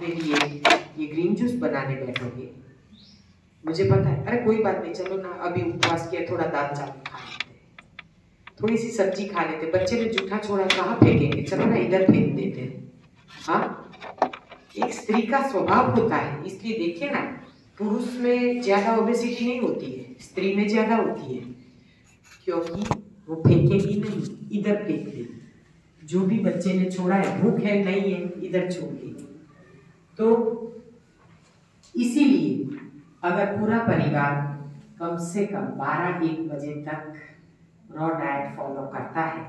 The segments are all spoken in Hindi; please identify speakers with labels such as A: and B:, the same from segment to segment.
A: मेरे लिए ये ग्रीन जूस बनाने बैठोगे? मुझे पता है। अरे कोई बात नहीं, चलो ना, अभी उपवास किया, थोड़ा दाल चावल खा लेते, थोड़ी सी सब्जी खा लेते। बच्चे ने जूठा छोड़ा, कहाँ फेंकेंगे, चलो ना इधर फेंक देते हैं। हाँ, एक स्त्री का स्वभाव होता है, इसलिए देखिए ना, पुरुष में ज्यादा ओबेसिटी नहीं होती है, स्त्री में ज्यादा होती है, क्योंकि वो फेंकेगी नहीं, इधर फेंक देगी। जो भी बच्चे ने छोड़ा है, भूख है नहीं है, इधर छोड़ देगी। तो इसीलिए अगर पूरा परिवार कम से कम 12-1 बजे तक रॉ डाइट फॉलो करता है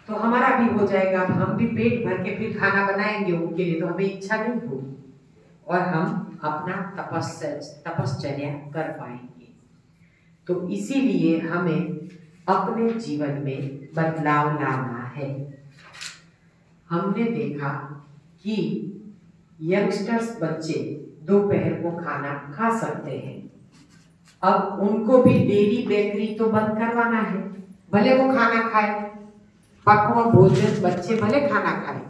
A: तो हमारा भी हो जाएगा। हम भी पेट भर के फिर खाना बनाएंगे उनके लिए, तो हमें इच्छा नहीं होगी और हम अपना तपश्चर्या कर पाएंगे। तो इसीलिए हमें अपने जीवन में बदलाव लाना है। हमने देखा कि यंगस्टर्स बच्चे दोपहर को खाना खा सकते हैं। अब उनको भी डेयरी बेकरी तो बंद करवाना है, भले वो खाना खाए, पक्व भोजन बच्चे भले खाना खाए,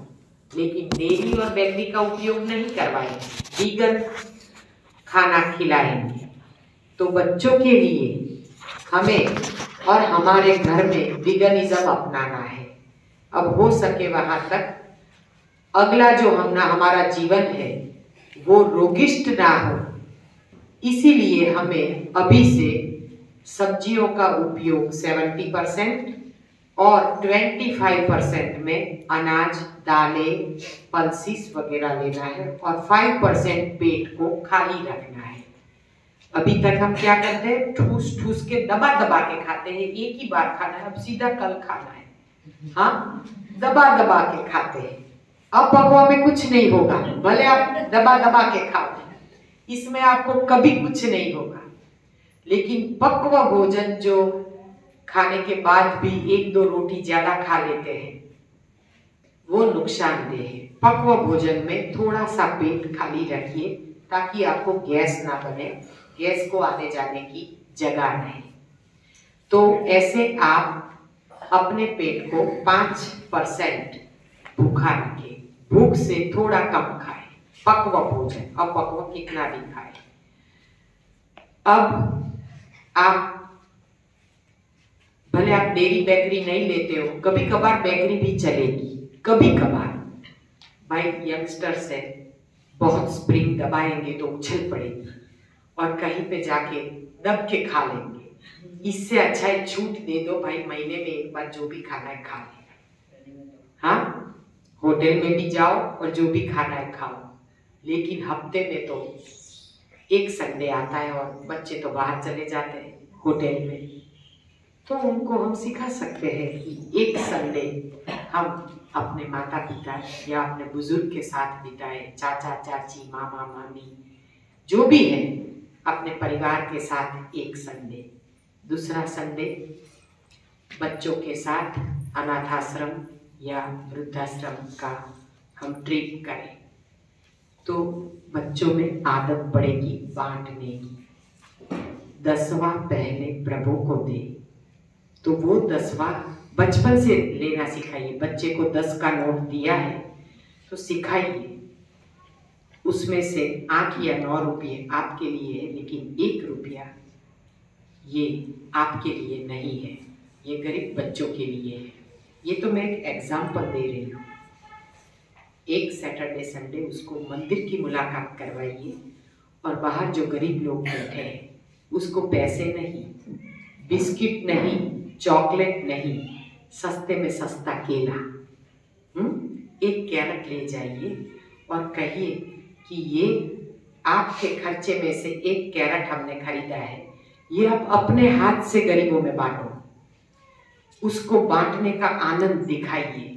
A: लेकिन डेयरी और बेकरी का उपयोग नहीं करवाएंगे, वीगन खाना खिलाएंगे। तो बच्चों के लिए हमें और हमारे घर में वीगनिज्म अपनाना है। अब हो सके वहां तक अगला जो हमारा जीवन है वो रोगिष्ट ना हो, इसीलिए हमें अभी से सब्जियों का उपयोग 70% और 25% में अनाज, दालें, पल्सिस वगैरह लेना है और 5% पेट को खाली रखना है। अभी तक हम क्या करते हैं, ठूस ठूस के दबा दबा के खाते हैं, एक ही बार खाना है, अब सीधा कल खाना है। हाँ, दबा दबा के खाते हैं। अब पकवा में कुछ नहीं होगा, भले आप दबा दबा के खाओ, इसमें आपको कभी कुछ नहीं होगा। लेकिन पक्व भोजन जो खाने के बाद भी 1-2 रोटी ज्यादा खा लेते हैं वो नुकसानदेह है। पक्व भोजन में थोड़ा सा पेट खाली रखिए ताकि आपको गैस ना बने, गैस को आने जाने की जगह नहीं। तो ऐसे आप अपने पेट को 5% भूखा रखें, भूख से थोड़ा कम खाएं, पक्व भोजन, अपक्व कितना भी खाएं। अब आप भले आप डेयरी बेकरी नहीं लेते हो, कभी कभार बेकरी भी चलेगी, कभी कभार। भाई यंगस्टर्स है, बहुत स्प्रिंग दबाएंगे तो उछल पड़ेगी और कहीं पे जाके दब के खा लेंगे। इससे अच्छा है छूट दे दो भाई, महीने में एक बार जो भी खाना है खा लेना। हाँ, होटल में भी जाओ और जो भी खाना है खाओ, लेकिन हफ्ते में तो एक संडे आता है और बच्चे तो बाहर चले जाते हैं होटल में, तो उनको हम सिखा सकते हैं कि एक संडे हम अपने माता पिता या अपने बुजुर्ग के साथ बिताएं, चाचा चाची, मामा मामी जो भी है, अपने परिवार के साथ एक संडे। दूसरा संडे बच्चों के साथ अनाथाश्रम या वृद्धाश्रम का हम ट्रिप करें, तो बच्चों में आदत पड़ेगी बांटने की। 10वां पहले प्रभु को दे, तो वो 10वां बचपन से लेना सिखाइए। बच्चे को 10 का नोट दिया है तो सिखाइए, उसमें से 8 या 9 रुपये आपके लिए है, लेकिन 1 रुपया ये आपके लिए नहीं है, ये गरीब बच्चों के लिए है। ये तो मैं एक एग्जाम्पल दे रही हूँ। एक सैटरडे संडे उसको मंदिर की मुलाकात करवाइए और बाहर जो गरीब लोग बैठे हैं उसको पैसे नहीं, बिस्किट नहीं, चॉकलेट नहीं, सस्ते में सस्ता केला, एक कैरेट ले जाइए और कहिए कि ये आपके खर्चे में से 1 कैरेट हमने खरीदा है, ये आप अपने हाथ से गरीबों में बांटो। उसको बांटने का आनंद दिखाइए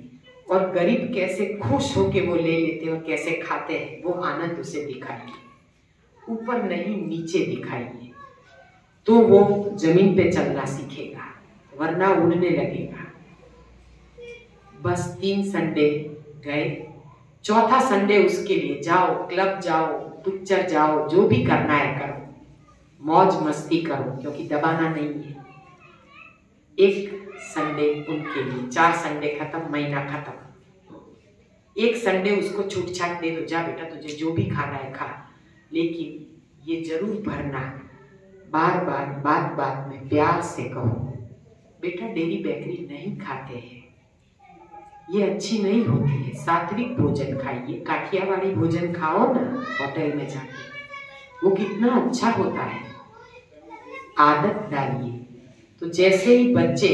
A: और गरीब कैसे खुश होके वो ले लेते हैं और कैसे खाते हैं वो आनंद उसे दिखाइए। ऊपर नहीं नीचे दिखाइए, तो वो जमीन पे चलना सीखेगा, वरना उड़ने लगेगा। बस 3 संडे गए, चौथा संडे उसके लिए जाओ, क्लब जाओ, पिक्चर जाओ, जो भी करना है करो, मौज मस्ती करो, क्योंकि दबाना नहीं है। एक संडे उनके लिए, 4 संडे खत्म, महीना खत्म। एक संडे उसको छूट छाट दे दो, जा बेटा तुझे जो भी खाना है खा, लेकिन ये जरूर भरना, बार बार बात बात में प्यार से कहो, बेटा डेयरी बेकरी नहीं खाते हैं, ये अच्छी नहीं होती है, सात्विक भोजन खाइए, काठियावाड़ी भोजन खाओ ना होटल में जाके, वो कितना अच्छा होता है, आदत डालिए। तो जैसे ही बच्चे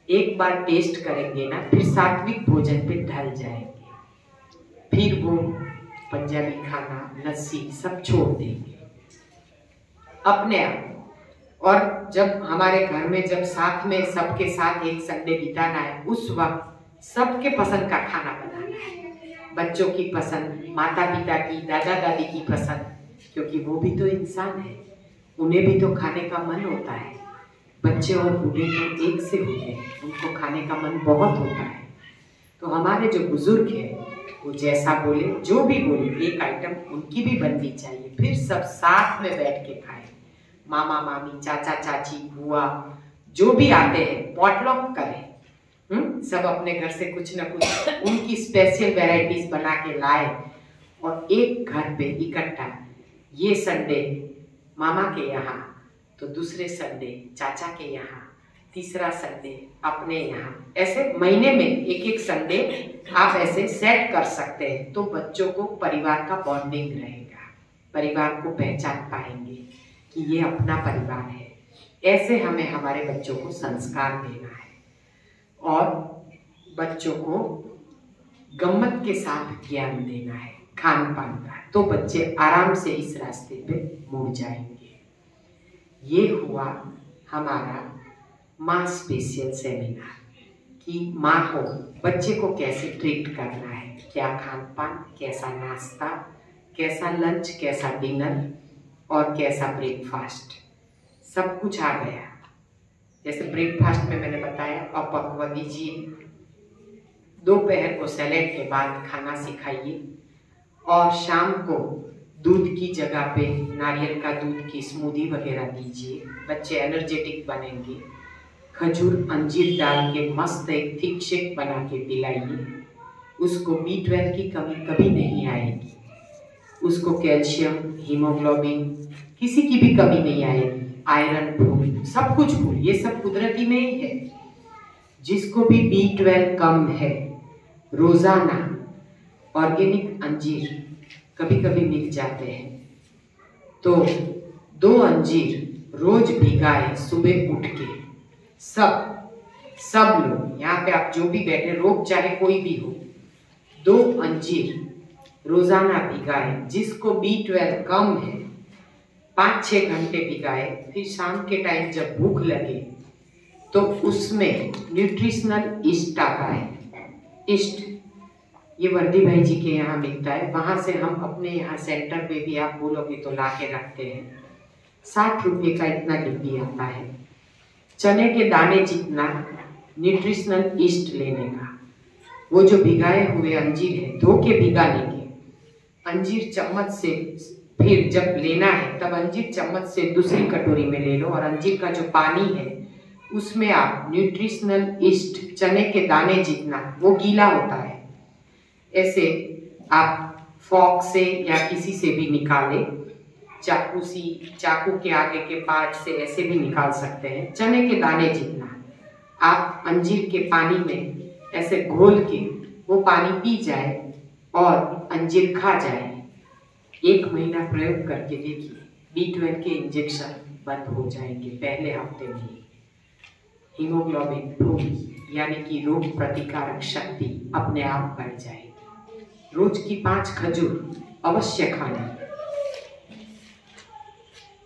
A: एक बार टेस्ट करेंगे ना, फिर सात्विक भोजन पे ढल जाएंगे, फिर वो पंजाबी खाना, लस्सी सब छोड़ देंगे अपने आप। और जब हमारे घर में जब साथ में सबके साथ एक संडे बिताना है, उस वक्त सबके पसंद का खाना बनाना है, बच्चों की पसंद, माता पिता की, दादा दादी की पसंद, क्योंकि वो भी तो इंसान है, उन्हें भी तो खाने का मन होता है। बच्चे और बूढ़े तो एक से होते हैं, उनको खाने का मन बहुत होता है। तो हमारे जो बुजुर्ग हैं वो जैसा बोले, जो भी बोले, एक आइटम उनकी भी बननी चाहिए, फिर सब साथ में बैठ के खाएं। मामा मामी, चाचा चाची, बुआ जो भी आते हैं पॉटलॉक करें, सब अपने घर से कुछ ना कुछ उनकी स्पेशल वैरायटीज बना के लाए और एक घर पे इकट्ठा, ये संडे मामा के यहाँ, तो दूसरे संडे चाचा के यहाँ, तीसरा संडे अपने यहाँ, ऐसे महीने में एक एक संडे आप ऐसे सेट कर सकते हैं। तो बच्चों को परिवार का बॉन्डिंग रहेगा, परिवार को पहचान पाएंगे कि ये अपना परिवार है। ऐसे हमें हमारे बच्चों को संस्कार देना है और बच्चों को गम्मत के साथ ज्ञान देना है खान पान का, तो बच्चे आराम से इस रास्ते पे मुड़ जाएंगे। ये हुआ हमारा माँ स्पेशल सेमिनार कि माँ को, बच्चे को कैसे ट्रीट करना है, क्या खान पान, कैसा नाश्ता, कैसा लंच, कैसा डिनर और कैसा ब्रेकफास्ट, सब कुछ आ गया। जैसे ब्रेकफास्ट में मैंने बताया अपक्व दीजिए, दोपहर को सैलेड के बाद खाना सिखाइए और शाम को दूध की जगह पे नारियल का दूध की स्मूदी वगैरह दीजिए, बच्चे एनर्जेटिक बनेंगे। खजूर अंजीर डाल के मस्त एक थिक शेक बना के पिलाइए, उसको B12 की कमी कभी नहीं आएगी, उसको कैल्शियम, हीमोग्लोबिन किसी की भी कमी नहीं आएगी, आयरन फूल, सब कुछ फूल, ये सब कुदरती में ही है। जिसको भी B12 कम है, रोजाना ऑर्गेनिक अंजीर कभी कभी मिल जाते हैं, तो 2 अंजीर रोज भिगाए सुबह उठ के, सब लोग यहाँ पे, आप जो भी बैठे, रोग चाहे कोई भी हो, 2 अंजीर रोजाना भिगाए। जिसको B12 कम है 5-6 घंटे भिगाए, फिर शाम के टाइम जब भूख लगे तो उसमें न्यूट्रिशनल ईस्ट आता है। ईस्ट ये वर्दी भाई जी के यहाँ मिलता है, वहाँ से हम अपने यहाँ सेंटर पे भी आप बोलोगे तो ला के रखते हैं। 60 रुपये का इतना डिब्बी आता है। चने के दाने जितना न्यूट्रिशनल ईस्ट लेने का, वो जो भिगाए हुए अंजीर है धो के भिगा लेंगे, अंजीर चम्मच से, फिर जब लेना है तब अंजीर चम्मच से दूसरी कटोरी में ले लो और अंजीर का जो पानी है उसमें आप न्यूट्रिशनल ईस्ट चने के दाने जितना, वो गीला होता है, ऐसे आप फॉक से या किसी से भी निकाले, चाकू के आगे के पार्ट से ऐसे भी निकाल सकते हैं। चने के दाने जितना आप अंजीर के पानी में ऐसे घोल के वो पानी पी जाए और अंजीर खा जाए, 1 महीना प्रयोग करके देखिए, B12 के इंजेक्शन बंद हो जाएंगे पहले हफ्ते में। हीमोग्लोबिन फूल यानी कि रोग प्रतिकारक शक्ति अपने आप बढ़ जाएगी। रोज की 5 खजूर अवश्य खाना,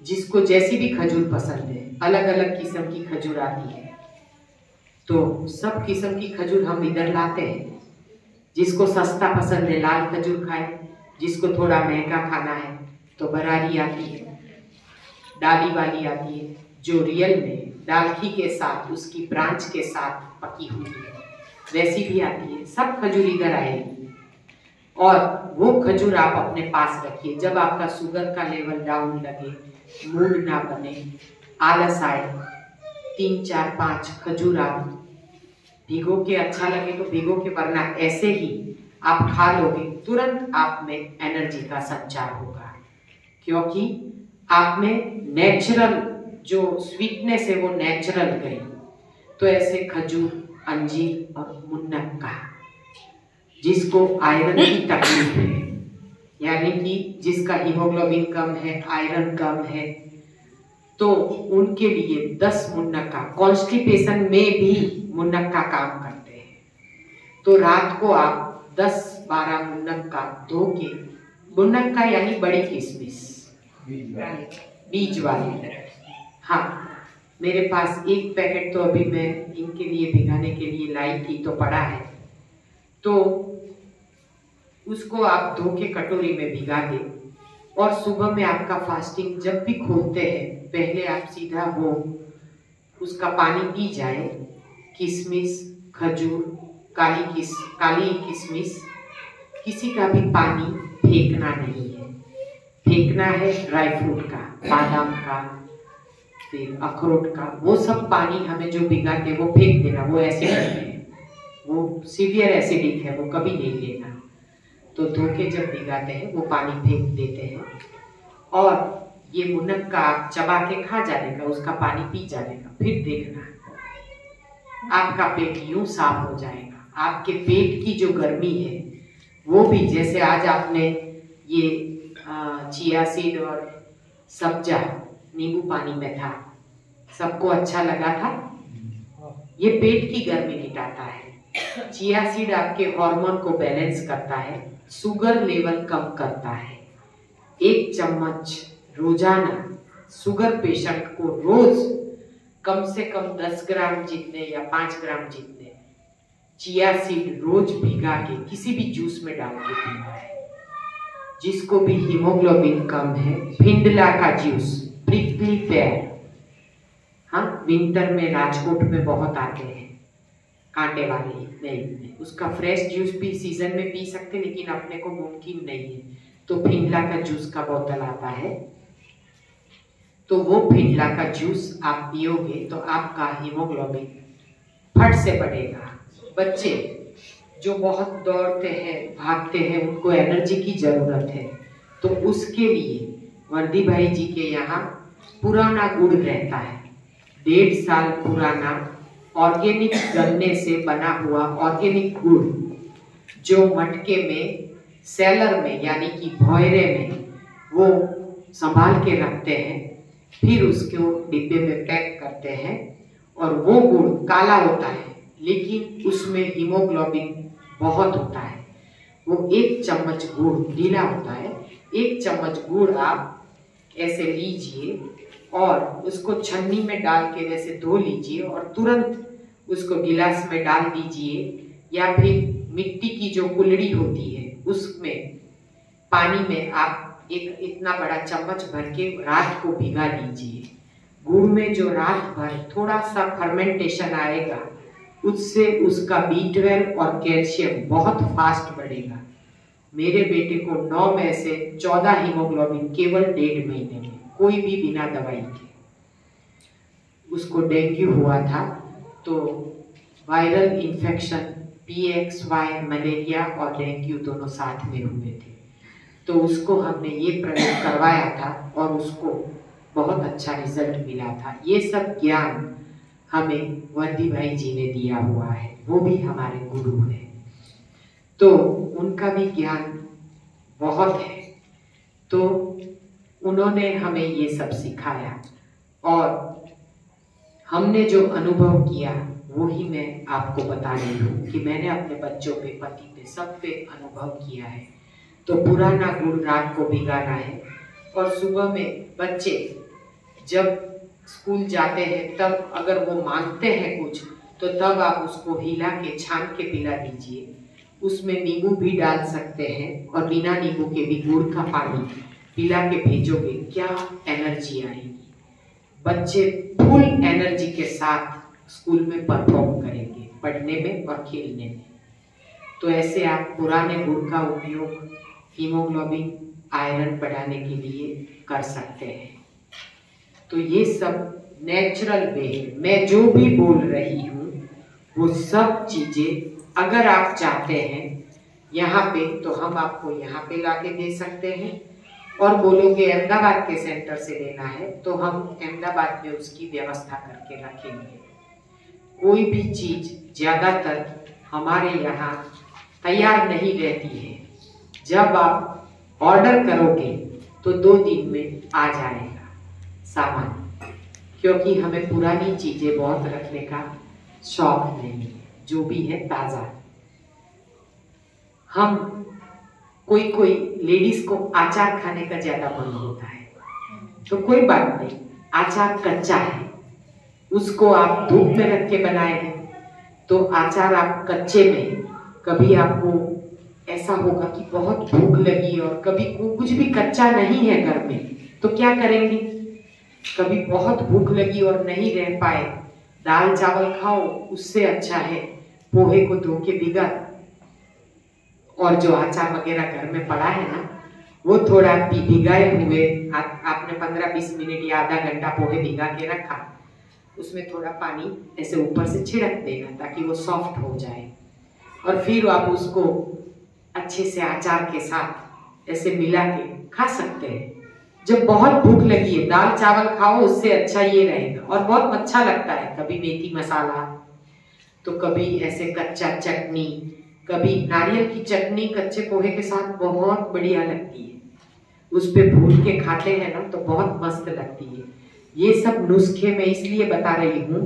A: जिसको जैसी भी खजूर पसंद है, अलग अलग किस्म की खजूर आती है, तो सब किस्म की खजूर हम इधर लाते हैं। जिसको सस्ता पसंद है लाल खजूर खाए, जिसको थोड़ा महंगा खाना है तो बरारी आती है, डाली वाली आती है, जो रियल में डालखी के साथ, उसकी ब्रांच के साथ पकी हुई है, वैसी भी आती है। सब खजूर इधर आएगी और वो खजूर आप अपने पास रखिए। जब आपका शुगर का लेवल डाउन लगे, मूड ना बने, आलस आए, 3-4-5 खजूर आप भिगो के, अच्छा लगे तो भिगो के, वरना ऐसे ही आप खा लोगे तुरंत आप में एनर्जी का संचार होगा, क्योंकि आप में नेचुरल जो स्वीटनेस है वो नेचुरल गई। तो ऐसे खजूर, अंजीर और मुनक्का, जिसको आयरन की तकलीफ है, यानी कि जिसका हीमोग्लोबिन कम है, आयरन कम है, तो उनके लिए 10 मुनक्का, कॉन्स्टिपेशन में भी मुनक्का काम करते हैं। तो रात को आप 10-12 मुनक्का धो के, मुनक्का यानी बड़ी किशमिश, बीज वाली, हाँ, मेरे पास एक पैकेट तो अभी मैं इनके लिए भिगाने के लिए लाई थी, तो पड़ा है। तो उसको आप धो के कटोरी में भिगा दें और सुबह में आपका फास्टिंग जब भी खोलते हैं, पहले आप सीधा वो उसका पानी पी जाए। किशमिश, खजूर, काली किशमिश, किसी का भी पानी फेंकना नहीं है। फेंकना है ड्राई फ्रूट का, बादाम का, फिर अखरोट का, वो सब पानी हमें जो भिगाते वो फेंक देना। वो एसिड है, वो सीवियर एसिडिक है, वो कभी नहीं लेना। तो धो के जब भिगाते हैं वो पानी फेंक देते हैं और ये मुनक्का आप चबा के खा जाने का, उसका पानी पी जाने का। फिर देखना आपका पेट यूं साफ हो जाएगा। आपके पेट की जो गर्मी है वो भी, जैसे आज आपने ये चिया सीड और सब्जा नींबू पानी में था, सबको अच्छा लगा था। ये पेट की गर्मी मिटाता है। चिया सीड आपके हार्मोन को बैलेंस करता है, शुगर लेवल कम करता है। 1 चम्मच रोजाना शुगर पेशेंट को रोज कम से कम 10 ग्राम जितने या 5 ग्राम जितने चिया सीड रोज भिगा के किसी भी जूस में डाल के पीना है। जिसको भी हीमोग्लोबिन कम है, भिंडला का जूस, प्रिकली पेयर, हाँ, विंटर में राजकोट में बहुत आते हैं कांटे वाले, नहीं, उसका फ्रेश जूस भी सीजन में पी सकते, लेकिन अपने को मुमकिन नहीं है। तो भिंडला का जूस का बोतल आता है, तो वो भिंडला का जूस आप पियोगे तो आपका हीमोग्लोबिन फट से बढ़ेगा। बच्चे जो बहुत दौड़ते हैं, भागते हैं, उनको एनर्जी की जरूरत है, तो उसके लिए वर्दी भाई जी के यहाँ पुराना गुड़ रहता है, 1.5 साल पुराना ऑर्गेनिक गन्ने से बना हुआ ऑर्गेनिक गुड़, जो मटके में, सेलर में यानी कि भौरे में वो संभाल के रखते हैं, फिर उसको डिब्बे में पैक करते हैं। और वो गुड़ काला होता है, लेकिन उसमें हीमोग्लोबिन बहुत होता है। वो 1 चम्मच गुड़ ढीला होता है, 1 चम्मच गुड़ आप ऐसे लीजिए और उसको छन्नी में डाल के वैसे धो लीजिए और तुरंत उसको गिलास में डाल दीजिए, या फिर मिट्टी की जो कुल्हड़ी होती है उसमें पानी में आप एक इतना बड़ा चम्मच भर के रात को भिगा लीजिए। गुड़ में जो रात भर थोड़ा सा फर्मेंटेशन आएगा, उससे उसका B12 और कैल्शियम बहुत फास्ट बढ़ेगा। मेरे बेटे को 9 में से 14 हीमोग्लोबिन केवल 1.5 महीने में, कोई भी बिना दवाई के। उसको डेंगू हुआ था, तो वायरल इन्फेक्शन PXY, मलेरिया और डेंगू दोनों साथ में हुए थे, तो उसको हमने ये प्रयोग करवाया था और उसको बहुत अच्छा रिजल्ट मिला था। ये सब ज्ञान हमें वर्दी भाई जी ने दिया हुआ है, वो भी हमारे गुरु हैं, तो उनका भी ज्ञान बहुत है। तो उन्होंने हमें ये सब सिखाया और हमने जो अनुभव किया वो ही मैं आपको बता रही हूँ कि मैंने अपने बच्चों पे, पति पे, सब पे अनुभव किया है। तो पुराना गुड़ रात को भिगाना है और सुबह में बच्चे जब स्कूल जाते हैं तब अगर वो मांगते हैं कुछ, तो तब आप उसको हिला के छान के पिला दीजिए। उसमें नींबू भी डाल सकते हैं और बिना नींबू के भी गुड़ का पानी पिला के भेजोगे, क्या एनर्जी आएगी। बच्चे फुल एनर्जी के साथ स्कूल में परफॉर्म करेंगे, पढ़ने में और खेलने में। तो ऐसे आप पुराने गुड़ का उपयोग हीमोग्लोबिन, आयरन बढ़ाने के लिए कर सकते हैं। तो ये सब नेचुरल वे है। मैं जो भी बोल रही हूँ वो सब चीज़ें अगर आप चाहते हैं यहाँ पे तो हम आपको यहाँ पे लाके दे सकते हैं, और बोलोगे अहमदाबाद के सेंटर से लेना है तो हम अहमदाबाद में उसकी व्यवस्था करके रखेंगे। कोई भी चीज ज्यादातर हमारे यहाँ तैयार नहीं रहती है, जब आप ऑर्डर करोगे तो 2 दिन में आ जाएगा सामान, क्योंकि हमें पुरानी चीजें बहुत रखने का शौक नहीं है, जो भी है ताजा। हम कोई लेडीज को अचार खाने का ज्यादा मन होता है, तो कोई बात नहीं, अचार कच्चा है, उसको आप धूप में रख के बनाए हैं तो अचार आप कच्चे में, कभी आपको ऐसा होगा कि बहुत भूख लगी और कभी कुछ भी कच्चा नहीं है घर में, तो क्या करेंगे? कभी बहुत भूख लगी और नहीं रह पाए, दाल चावल खाओ, उससे अच्छा है पोहे को धो के भिगा, और जो अचार वगैरह घर में पड़ा है ना, वो थोड़ा भिगाए हुए आपने 15-20 मिनट या आधा घंटा पोहे भिगा के रखा, उसमें थोड़ा पानी ऐसे ऊपर से छिड़क देना ताकि वो सॉफ्ट हो जाए, और फिर आप उसको अच्छे से अचार के साथ ऐसे मिला के खा सकते हैं। जब बहुत भूख लगी है, दाल चावल खाओ, उससे अच्छा ये रहेगा, और बहुत अच्छा लगता है। कभी मेथी मसाला, तो कभी ऐसे कच्चा चटनी, कभी नारियल की चटनी कच्चे पोहे के साथ बहुत बढ़िया लगती है, उस पे भून के खाते हैं ना तो बहुत मस्त लगती है। ये सब नुस्खे मैं इसलिए बता रही हूँ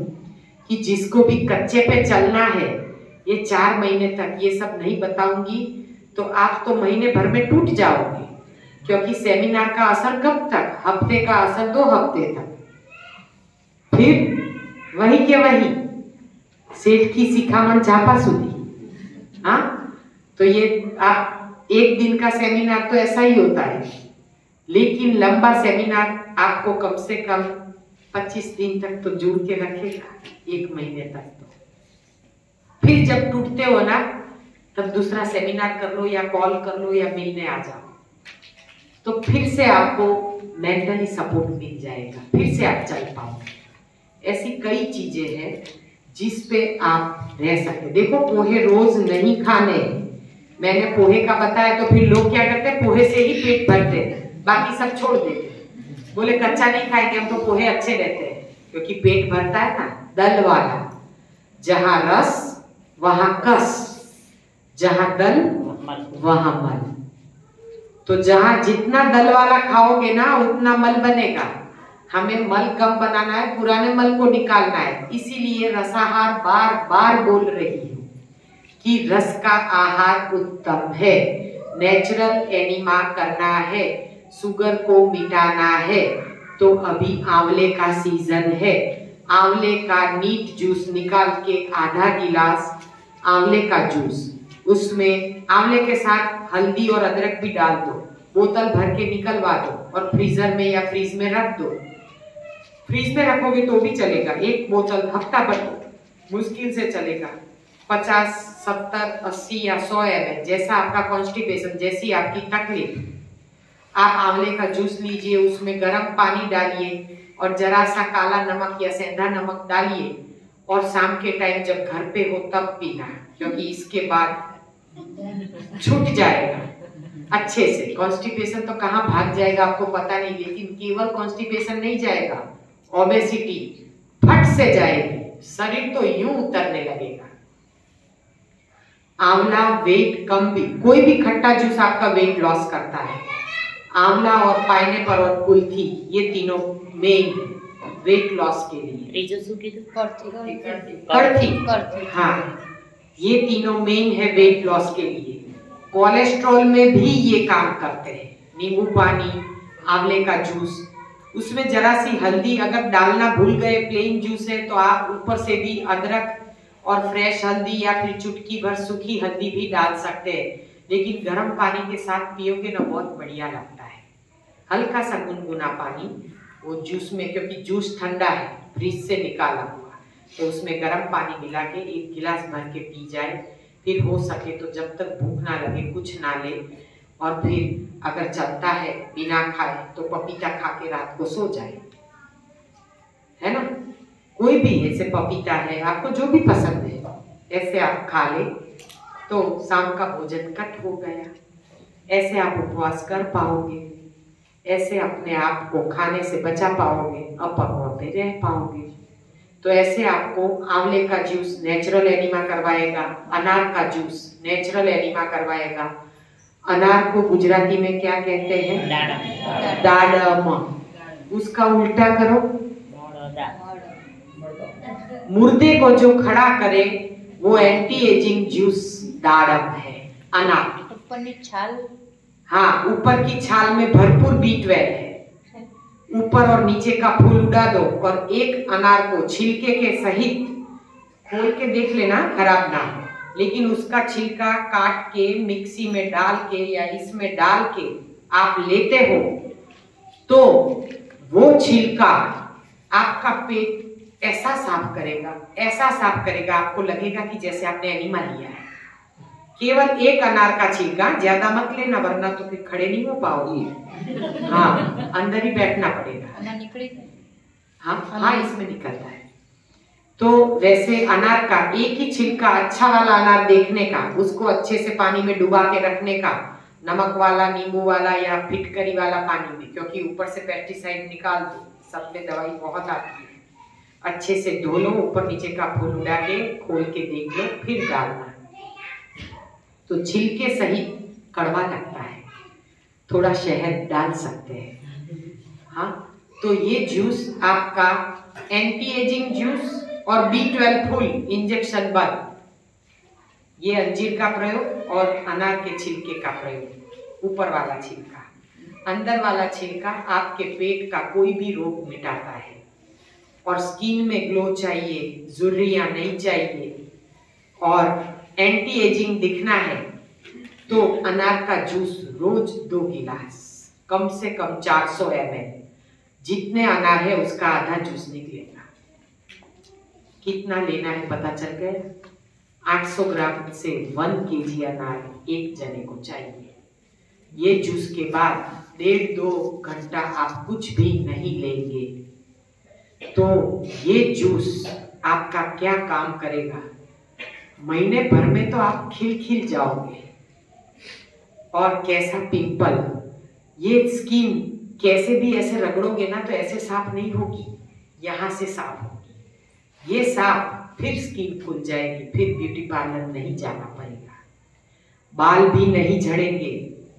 A: कि जिसको भी कच्चे पे चलना है, ये 4 महीने तक ये सब नहीं बताऊंगी तो आप तो महीने भर में टूट जाओगे, क्योंकि सेमिनार का असर कब तक? हफ्ते का असर 2 हफ्ते तक, फिर वही के वही सेठ की शिखामण झापा सुधी। हाँ, तो ये एक दिन का सेमिनार तो ऐसा ही होता है, लेकिन लंबा सेमिनार आपको कम से कम 25 दिन तक तो जुड़ के रखेगा, 1 महीने तक। तो फिर जब टूटते हो ना, तब दूसरा सेमिनार कर लो या कॉल कर लो या मिलने आ जाओ, तो फिर से आपको मेंटली सपोर्ट मिल जाएगा, फिर से आप चल पाओगे। ऐसी कई चीजें हैं जिस पे आप रह सकते। देखो, पोहे रोज नहीं खाने, मैंने पोहे का बताया, तो फिर लोग क्या करते हैं, पोहे से ही पेट भरते हैं, बाकी सब छोड़ देते हैं, बोले कच्चा नहीं खाएंगे हम तो पोहे अच्छे रहते हैं, क्योंकि पेट भरता है ना दल वाला। जहां रस वहां कस, जहां दल वहां मल। तो जहां जितना दल वाला खाओगे ना उतना मल बनेगा। हमें मल कम बनाना है, पुराने मल को निकालना है। इसीलिए रसाहार बार बार बोल रही हूँ कि रस का आहार उत्तम है, नेचुरल एनिमा करना है, शुगर को मिटाना है, तो अभी आंवले का सीजन है। आंवले का नीट जूस निकाल के आधा गिलास आंवले का जूस, उसमें आंवले के साथ हल्दी और अदरक भी डाल दो, बोतल भर के निकलवा दो और फ्रीजर में या फ्रीज में रख दो। फ्रीज में रखोगे तो भी चलेगा, 1 बोतल हफ्ता भर मुश्किल से चलेगा। 50, 70, 80 या 100 ml, जैसा आपका कॉन्स्टिपेशन, जैसी आपकी तकलीफ। आप आंवले का जूस लीजिए, उसमें गर्म पानी डालिए और जरा सा काला नमक या सेंधा नमक डालिए, और शाम के टाइम जब घर पे हो तब पीना, क्योंकि इसके बाद छूट जाएगा अच्छे से। कॉन्स्टिपेशन तो कहाँ भाग जाएगा आपको पता नहीं, लेकिन केवल कॉन्स्टिपेशन नहीं जाएगा, ओबेसिटी फट से जाएगी, शरीर तो यूं उतरने लगेगा। आंवला वेट कम भी, कोई भी खट्टा जूस आपका वेट लॉस करता है। आंवला और पाइनएप्पल और कुल्फी, ये तीनों मेन वेट लॉस के लिए। हाँ, ये तीनों मेन है वेट लॉस के लिए। कोलेस्ट्रॉल में भी ये काम करते हैं। नींबू पानी, आंवले का जूस, उसमें जरा सी हल्दी अगर डालना भूल गए, प्लेन जूस है तो आप ऊपर से भी अदरक और फ्रेश हल्दी या फिर चुटकी भर सूखी हल्दी भी डाल सकते हैं, लेकिन गर्म पानी के साथ पियोगे ना बहुत बढ़िया लगता है। हल्का सा गुनगुना पानी वो जूस में, क्योंकि जूस ठंडा है फ्रिज से निकाला हुआ, तो उसमें गर्म पानी मिला के 1 गिलास भर के पी जाए। फिर हो सके तो जब तक भूख ना लगे कुछ ना ले, और फिर अगर चलता है बिना खाए तो पपीता खा के रात को सो जाए, है ना। कोई भी ऐसे पपीता है आपको जो भी पसंद है, ऐसे आप खा ले तो शाम का भोजन कट हो गया। ऐसे आप उपवास कर पाओगे, ऐसे अपने आप को खाने से बचा पाओगे, अपंग पे रह पाओगे। तो ऐसे आपको आंवले का जूस नेचुरल एनिमा करवाएगा, अनार का जूस नेचुरल एनिमा करवाएगा। अनार को गुजराती में क्या कहते हैं? दाडम। उसका उल्टा करो, मुर्दे को जो खड़ा करे वो एंटी एजिंग जूस दाडम है, अनार।
B: ऊपर की छाल,
A: हाँ, ऊपर की छाल में भरपूर B12 है। ऊपर और नीचे का फूल उड़ा दो और एक अनार को छिलके के सहित खोल के देख लेना, खराब ना हो, लेकिन उसका छिलका काट के मिक्सी में डाल के या इसमें डाल के आप लेते हो तो वो छिलका आपका पेट ऐसा साफ करेगा, ऐसा साफ करेगा, आपको लगेगा कि जैसे आपने एनिमा लिया है। केवल एक अनार का छिलका, ज्यादा मत लेना वरना तो फिर खड़े नहीं हो पाओगे। हाँ, अंदर ही बैठना पड़ेगा। हाँ, इसमें निकलता है। तो वैसे अनार का एक ही छिलका, अच्छा वाला अनार देखने का, उसको अच्छे से पानी में डुबा के रखने का, नमक वाला, नींबू वाला या फिटकरी वाला पानी में, क्योंकि ऊपर से पेस्टिसाइड निकाल दो, सब में दवाई बहुत आती है। अच्छे से धो लो, ऊपर नीचे का फूल उड़ा के खोल के देख लो, फिर डालना। तो छिलके सहित कड़वा लगता है, थोड़ा शहद डाल सकते हैं। हाँ, तो ये जूस आपका एंटी एजिंग जूस और B12 फुल इंजेक्शन बंद। ये अंजीर का प्रयोग और अनार के छिलके का प्रयोग। ऊपर वाला छिलका, अंदर वाला छिलका आपके पेट का कोई भी रोग मिटाता है। और स्किन में ग्लो चाहिए, झुर्रियां नहीं चाहिए और एंटी एजिंग दिखना है तो अनार का जूस रोज 2 गिलास, कम से कम 400 ml। जितने अनार है उसका आधा जूस निकलेगा। कितना लेना है पता चल गया? 800 ग्राम से 1 kg अनार एक जने को चाहिए। ये जूस के बाद 1.5-2 घंटा आप कुछ भी नहीं लेंगे तो ये जूस आपका क्या काम करेगा, महीने भर में तो आप खिल जाओगे। और कैसा पिंपल, ये स्किन कैसे भी ऐसे रगड़ोगे ना तो ऐसे साफ नहीं होगी, यहाँ से साफ होगी। ये साफ, फिर स्किन खुल जाएगी, फिर ब्यूटी पार्लर नहीं जाना पड़ेगा। बाल भी नहीं झड़ेंगे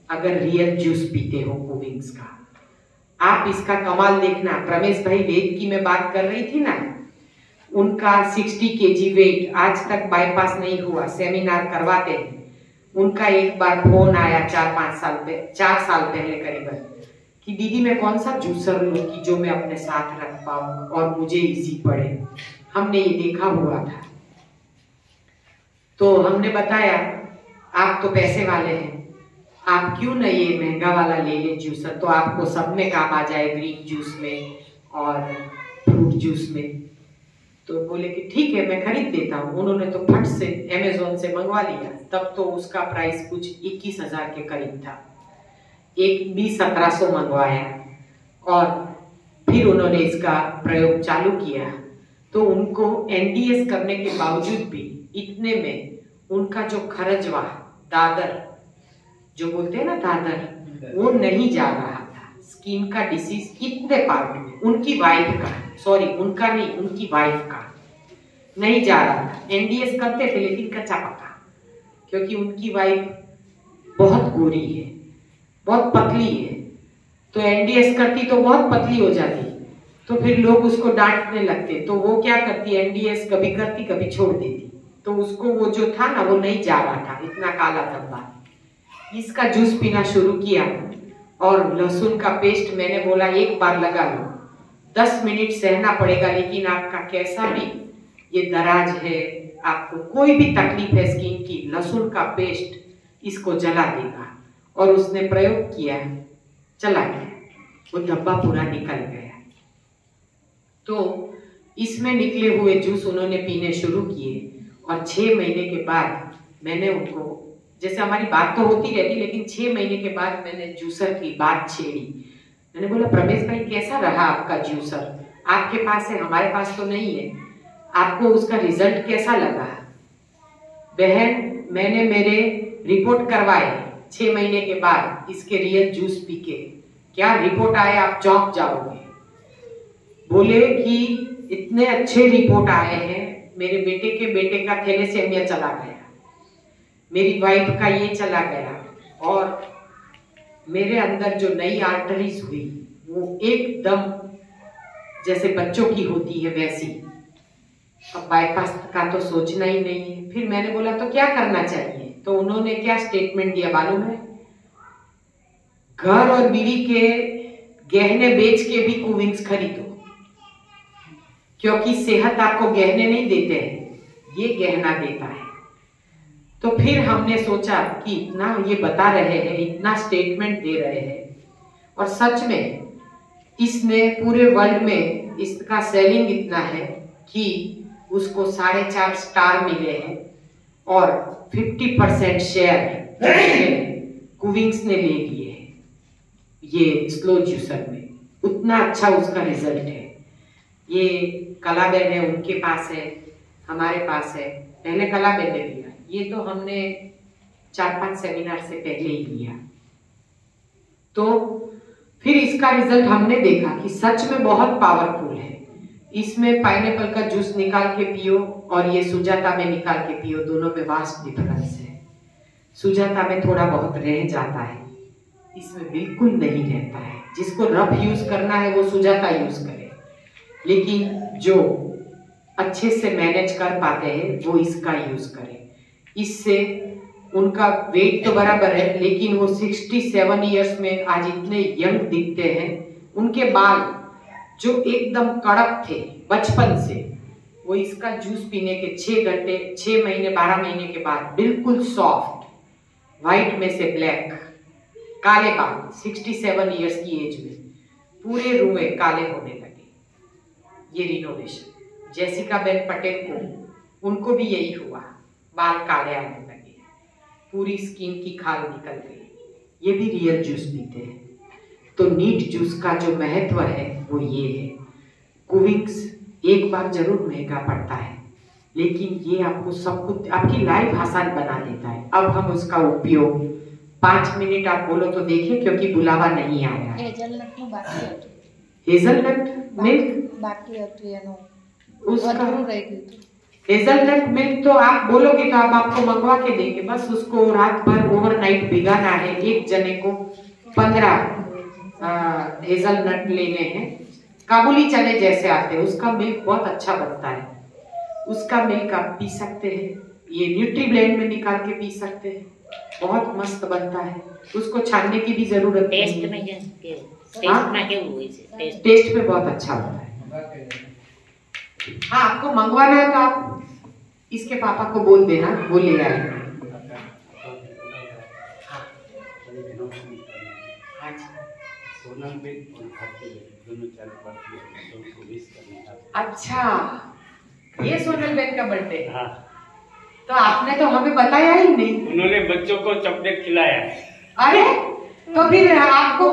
A: अगर रियल जूस पीते हो कोविंग्स का। आप इसका कमाल देखना। रमेश भाई वेद की मैं बात कर रही थी ना, उनका 60 kg वेट आज तक बाईपास नहीं हुआ, सेमिनार करवाते हैं। उनका एक बार फोन आया 4 साल पहले करीबन कि दीदी मैं कौन सा जूसर लूं कि जो मैं अपने साथ रख पाऊं और मुझे इजी पड़े। हमने ये देखा हुआ था तो हमने बताया आप तो पैसे वाले हैं, आप क्यों न ये महंगा वाला ले ले जूसर, तो आपको सब में काम आ जाए, ग्रीन जूस में और फ्रूट जूस में। तो बोले कि ठीक है मैं खरीद देता हूँ। उन्होंने तो फट से अमेज़न से मंगवा लिया। तब तो उसका प्राइस कुछ 21,000 के करीब था। एक 20-1700 मंगवाया और फिर उन्होंने इसका प्रयोग चालू किया तो उनको NDS करने के बावजूद भी इतने में उनका जो खरजवा, दादर जो बोलते हैं ना दादर, वो नहीं जा रहा था। स्किन का डिसीज इतने पार्ट में, उनकी वाइफ का, सॉरी उनका नहीं, उनकी वाइफ का नहीं जा रहा था। NDS करते थे लेकिन कच्चा पका, क्योंकि उनकी वाइफ बहुत गोरी है, बहुत पतली है, तो NDS करती तो बहुत पतली हो जाती, तो फिर लोग उसको डांटने लगते। तो वो क्या करती, NDS कभी करती कभी छोड़ देती, तो उसको वो जो था ना वो नहीं जा रहा था, इतना काला धब्बा। इसका जूस पीना शुरू किया और लहसुन का पेस्ट मैंने बोला एक बार लगा लो, 10 मिनट सहना पड़ेगा, लेकिन आपका कैसा भी ये दराज है, आपको कोई भी तकलीफ है स्किन की, लहसुन का पेस्ट इसको जला देगा। और उसने प्रयोग किया, चला गया, वो धब्बा पूरा निकल गया। तो इसमें निकले हुए जूस उन्होंने पीने शुरू किए और 6 महीने के बाद मैंने उनको, जैसे हमारी बात तो होती रहती, लेकिन 6 महीने के बाद मैंने जूसर की बात छेड़ी। मैंने बोला प्रमेश भाई कैसा रहा आपका जूसर, आपके पास है हमारे पास तो नहीं है, आपको उसका रिजल्ट कैसा लगा? बहन मैंने मेरे रिपोर्ट करवाए 6 महीने के बाद इसके रियल जूस पी के। क्या रिपोर्ट आए, आप चौंक जाओगे। बोले कि इतने अच्छे रिपोर्ट आए हैं, मेरे बेटे का थैलेसेमिया चला गया, मेरी वाइफ का ये चला गया, और मेरे अंदर जो नई आर्टरीज हुई वो एकदम जैसे बच्चों की होती है वैसी। अब बाईपास का तो सोचना ही नहीं है। फिर मैंने बोला तो क्या करना चाहिए, तो उन्होंने क्या स्टेटमेंट दिया मालूम है, घर और बीवी के गहने बेच के भी कुविंग्स खरीदो, क्योंकि सेहत आपको गहने नहीं देते हैं, ये गहना देता है। तो फिर हमने सोचा कि इतना ये बता रहे हैं, इतना स्टेटमेंट दे रहे हैं, और सच में इसने पूरे वर्ल्ड में इसका सेलिंग इतना है कि उसको 4.5 स्टार मिले हैं, और 50% शेयर कुविंग्स ने ले लिए हैं ये स्लो जूसर में। उतना अच्छा उसका रिजल्ट है। ये कलाबेन है, उनके पास है, हमारे पास है। पहले कलाबेन ने लिया, ये तो हमने 4-5 सेमिनार से पहले ही लिया। तो फिर इसका रिजल्ट हमने देखा कि सच में बहुत पावरफुल है। इसमें पाइनएप्पल का जूस निकाल के पियो और ये सुजाता में निकाल के पियो, दोनों में वास्ट डिफरेंस है। सुजाता में थोड़ा बहुत रह जाता है, इसमें बिल्कुल नहीं रहता है। जिसको रफ यूज करना है वो सुजाता यूज करे, लेकिन जो अच्छे से मैनेज कर पाते हैं वो इसका यूज करें। इससे उनका वेट तो बराबर है, लेकिन वो 67 इयर्स में आज इतने यंग दिखते हैं। उनके बाल जो एकदम कड़क थे बचपन से, वो इसका जूस पीने के 6 महीने 12 महीने के बाद बिल्कुल सॉफ्ट, व्हाइट में से ब्लैक, काले बाल 67 इयर्स की एज में पूरे रुए काले होने लगे। ये रिनोवेशन जैसिका बेन पटेल को, उनको भी यही हुआ, बाल काले आने लगे, पूरी स्किन की खाल निकल गई। ये भी रियल जूस पीते हैं। तो नीट जूस का जो महत्व है वो ये है। कुविंग्स एक बार जरूर महंगा पड़ता है, लेकिन ये आपको सब कुछ, आपकी लाइफ आसान बना देता है। अब हम उसका उपयोग 5 मिनट आप बोलो तो देखें, क्योंकि बुलावा नहीं आया है। हेजलनट मिल्क
B: बाकी होती है,
A: उसका हेजलनट मिल्क तो आप बोलोगे तो आपको मंगवा के देंगे। बस उसको रात भर ओवरनाइट भिगाना है। एक जने को 15 हेजलनट लेने हैं, काबुली चने जैसे आते हैं। उसका मिल्क बहुत अच्छा बनता है, उसका मिल्क आप पी सकते हैं। ये न्यूट्री ब्लेंड में निकाल के पी सकते हैं, बहुत मस्त बनता है। उसको छानने की भी जरूरत नहीं है। टेस्ट में बहुत अच्छा होता है। हाँ, आपको मंगवाना है तो आप इसके पापा को बोल देना, वो ले आएगा। अच्छा, ये सोनल बेन का बर्थडे।
C: हाँ।
A: तो आपने तो हमें बताया ही नहीं।
C: उन्होंने बच्चों को चॉकलेट खिलाया है।
A: अरे तो फिर आपको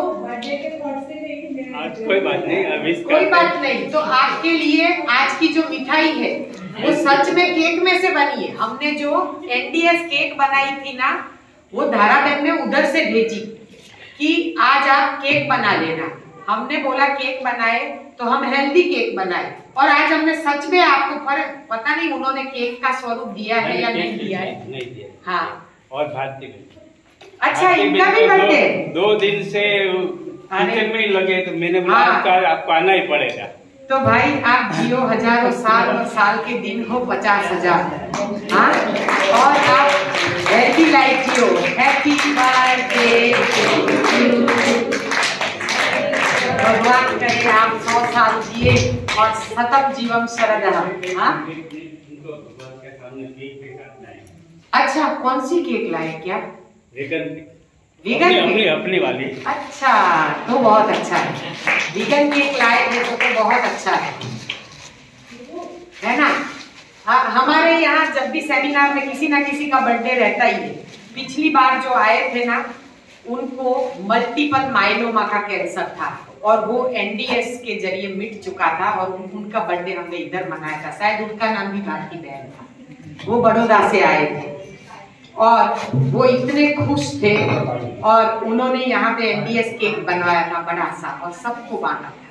C: आज कोई बात नहीं, अभी
A: कोई बात नहीं। तो आपके लिए आज की जो मिठाई है वो सच में केक में से बनी है। हमने जो एनडीएस केक बनाई थी ना, वो धारा बहन ने उधर से भेजी कि आज आप केक बना लेना। हमने बोला केक बनाए तो हम हेल्दी केक बनाए, और आज हमने सच में आपको फर्क, पता नहीं उन्होंने केक का स्वरूप दिया है या नहीं दिया है।
C: नहीं दिया।
A: हाँ,
C: और भारती भी।
A: अच्छा, इनका भी बर्थडे
C: 2 दिन से किचन में ही लगे, तो मैंने बोला आपको आना ही पड़ेगा।
A: तो भाई आप जियो हजारों साल, और साल के दिन हो 50,000। हाँ, और आप हेल्दी लाइफ जियो। हैप्पी बर्थडे, भगवान करे आप 100 साल जिए और सतत जीवम शरदः। हाँ, अच्छा, कौन सी केक लाए क्या? वीगन
C: अपनी वाली।
A: अच्छा, तो बहुत अच्छा है। वीगन केक लाए थे तो बहुत अच्छा है ना। हाँ, हमारे यहाँ जब भी सेमिनार में किसी ना किसी का बर्थडे रहता ही है। पिछली बार जो आए थे ना, उनको मल्टीपल माइलोमा का कैंसर था, और वो एनडीएस के जरिए मिट चुका था, और उनका बर्थडे हमने इधर मनाया था। शायद उनका नाम भी भारती बहन था। वो बड़ौदा से आए थे, और वो इतने खुश थे और उन्होंने यहाँ पे NDS केक बनवाया था बड़ा सा और सबको बांटा था।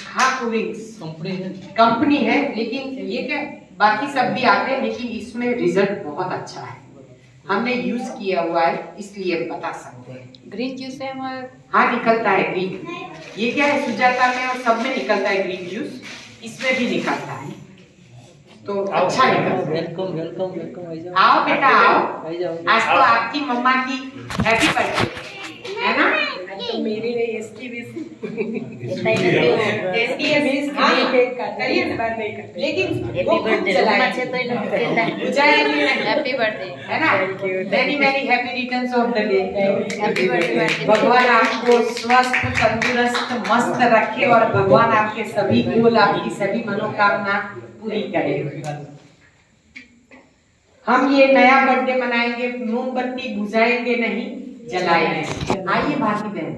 A: हाँ कुविंग्स कंपनी है, लेकिन ये क्या बाकी सब भी आते हैं, लेकिन इसमें रिजल्ट बहुत अच्छा है, हमने यूज किया हुआ है इसलिए बता सकते हैं।
B: ग्रीन जूस है हमारा।
A: हाँ निकलता है ग्रीन, ये क्या है सुजाता में और सब में निकलता है ग्रीन जूस, इसमें भी निकलता है तो अच्छा निकलता है।
D: वेलकम वेलकम वेलकम,
A: आओ बेटा आओ, आज तो
D: आओ।
A: आपकी मम्मा की हैप्पी बर्थडे है ना?
B: तो मेरी नहीं इसकी भी
A: लेकिन
B: हैप्पी बर्थडे अच्छे तो इन
A: हैप्पी
B: बर्थडे
A: है ना? Many many happy returns of the day.
B: Happy birthday.
A: भगवान आपको स्वस्थ तंदुरुस्त मस्त रखे और भगवान आपके सभी गोल आपकी सभी मनोकामना पूरी करे। हम ये नया बर्थडे मनाएंगे, मोमबत्ती बुझाएंगे नहीं, जलाएंगे। आइए भाभी बहन।